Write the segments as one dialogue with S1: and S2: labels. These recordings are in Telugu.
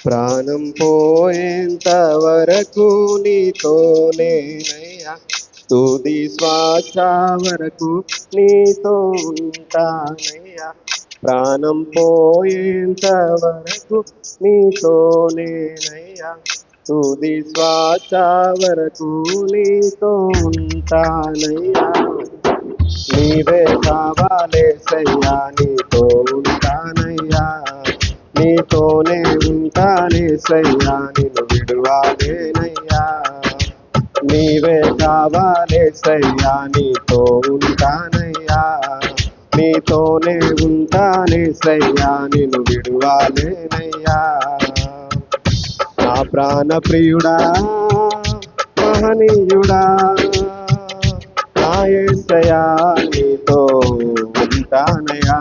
S1: ప్రాణం పోయేంత వరకు నీతోనేనయ్యా, తుది శ్వాస వరకు నీతో ఉంటానయ్యా. ప్రాణం పోయేంత వరకు నీతోనేనయ్యా, తుది శ్వాస వరకు నీతో ఉంటానయ్యా. నీవే కావాలేసయ్యా, నీతో ఉంటానయ్యా, నీతోనే ఉంటానేసయ్యా, నిన్ను విడువాలేనయ్యా. నీవే కావాలేసయ్యా, నీతో ఉంటానయ్యా, నీతోనే ఉంటానేసయ్యా, నిన్ను విడువాలేనయ్యా. నా ప్రాణ ప్రియుడా, మహనీయుడా, నా యేసయ్యా, నీతో ఉంటానయ్యా.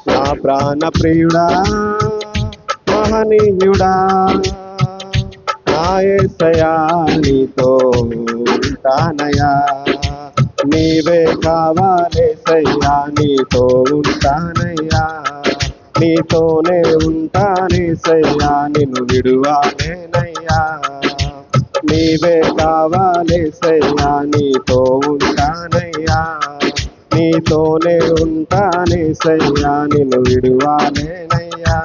S1: నా ప్రాణ ప్రియుడా, మహనీయుడా, నా యేసయ్యా, నీతో ఉంటానయ్యా. నీవే కావాలేసయ్యా, నీతో ఉంటానయ్యా, నీతోనే ఉంటానేసయ్యా, నిన్ను విడువాలేనయ్యా. నీవే కావాలేసయ్యా, నీతో ఉంటానయ్యా, నీతోనే ఉంటానేసయ్యా, నిన్ను విడువాలేనయ్యా.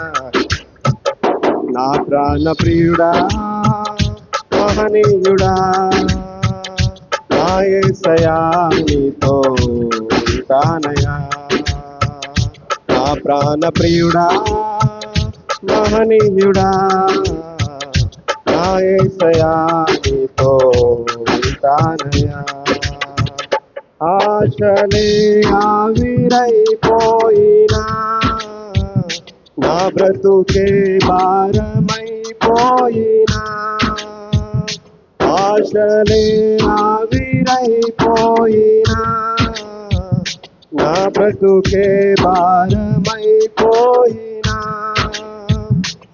S1: నా ప్రాణ ప్రియుడా, మహనీయుడా, నా యేసయ్యా, నీతో ఉంటానయ్యా. నా ప్రాణ ప్రియుడా, మహనీయుడా, నా యేసయ్యా, నీతో ఉంటానయ్యా. ఆశలే ఆవిరైపోయినా, నా బ్రతుకే భారమైపోయినా. ఆశలే ఆవిరైపోయినా, నా బ్రతుకే భారమైపోయినా.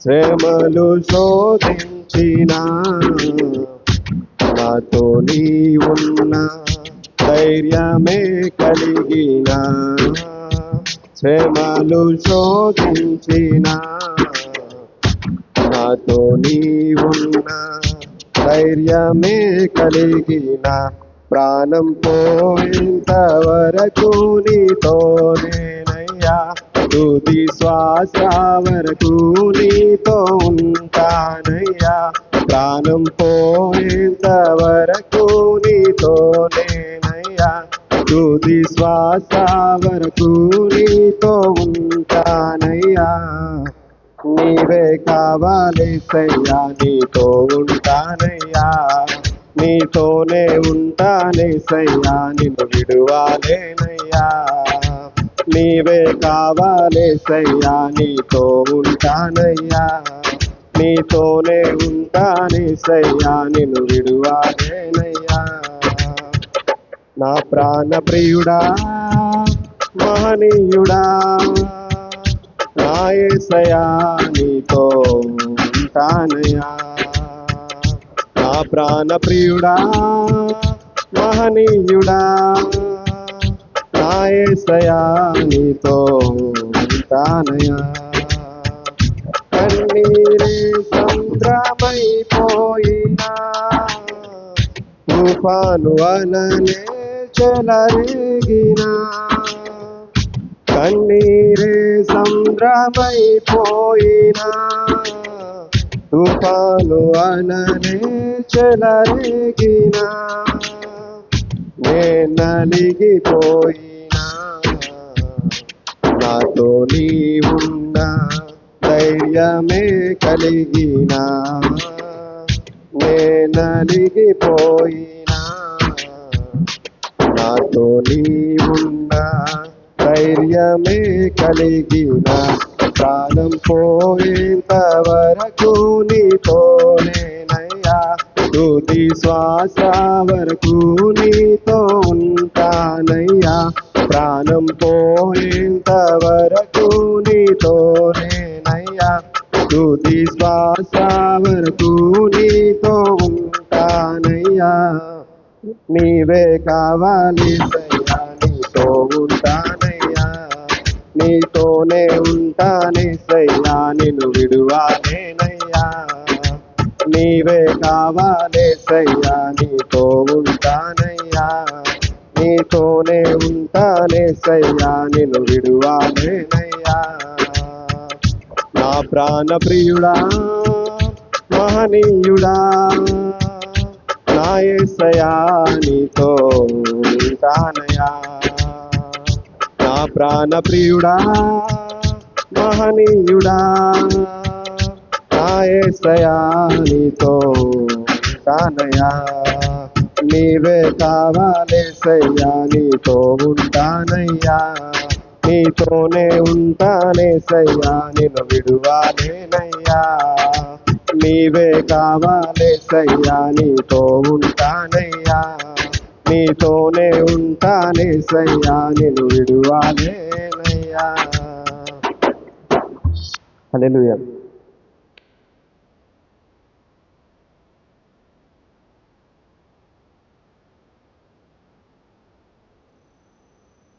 S1: శ్రమలు శోధించినా, నాతో నీ ఉన్నా, ధైర్యమే కలిగిన. శ్రమలు శోధించినా, నాతో నీ ఉన్నా, ధైర్యమే కలిగిన. ప్రాణం పోయేంత వరకు నీతోనేనయ్యా, తుది శ్వాస వరకు నీతో ఉంటానయ్యా. ప్రాణం పోయేంత వరకు నీతోనేనయ్యా, తుది శ్వాస వరకు నీతో ఉంటానయ్యా. నీవే కావాలేసయ్యా, నీతో ఉంటానయ్యా, నీతోనే ఉంటానేసయ్యా, నిన్ను విడువాలేనయ్యా. నీవే కావాలేసయ్యా, నీతో ఉంటానయ్యా, నీతోనే ఉంటానేసయ్యా, నిన్ను విడువాలేనయ్యా. నా ప్రాణ ప్రియుడా, మహనీయుడా, నా యేసయ్యా, నీతో ఉంటానయ్యా. నా ప్రాణ ప్రియుడా, మహనీయుడా, నా యేసయ్యా, నీతో ఉంటానయ్యా. కన్నీరే సంద్రమైపోయినా, తుఫాను అలలే చెలరేగినా. కన్నీరే సంద్రమైపోయినా, తుఫాను అలలే చెలరేగినా. నే నలిగిపోయినా, నాతో నీ ఉన్నా, ధైర్యమే కలిగినా. నే నలిగిపోయినా, నాతో నీ ఉన్నా, ధైర్యమే కలిగిన. ప్రాణం పోయేంత వరకు నీతోనేనయ్యా, తుది శ్వాస వరకు నీతో ఉంటానయ్యా. ప్రాణం పోయేంత వరకు నీతోనేనయ్యా, తుది శ్వాస వరకు నీతో ఉంటానయ్యా. నీవే కావాలేసయ్యా, నీతో ఉంటానయ్యా, నీతోనే ఉంటానేసయ్యా, నిన్ను విడువాలేనయ్యా. నీవే కావాలేసయ్యా, నీతో ఉంటానయ్యా. నీతోనే ఉంటానేసయ్యా, నిన్ను విడువాలేనయ్యా. నా ప్రాణ ప్రియుడా, మహనీయుడా, నా యేసయ్యా, నీతో ఉంటానయ్యా. నా ప్రాణ ప్రియుడా, మహనీయుడా, నా యేసయ్యా, నీతో ఉంటానయ్యా. నీవే కావాలేసయ్యా, నీతో ఉంటానయ్యా. నీతోనే ఉంటానేసయ్యా, నిన్ను విడువాలేనయ్యా. నీవే కావాలేసయ్యా, నీతో ఉంటానయ్యా. నీతోనే ఉంటానేసయ్యా, నిన్ను విడువాలేనయ్యా. హల్లెలూయా.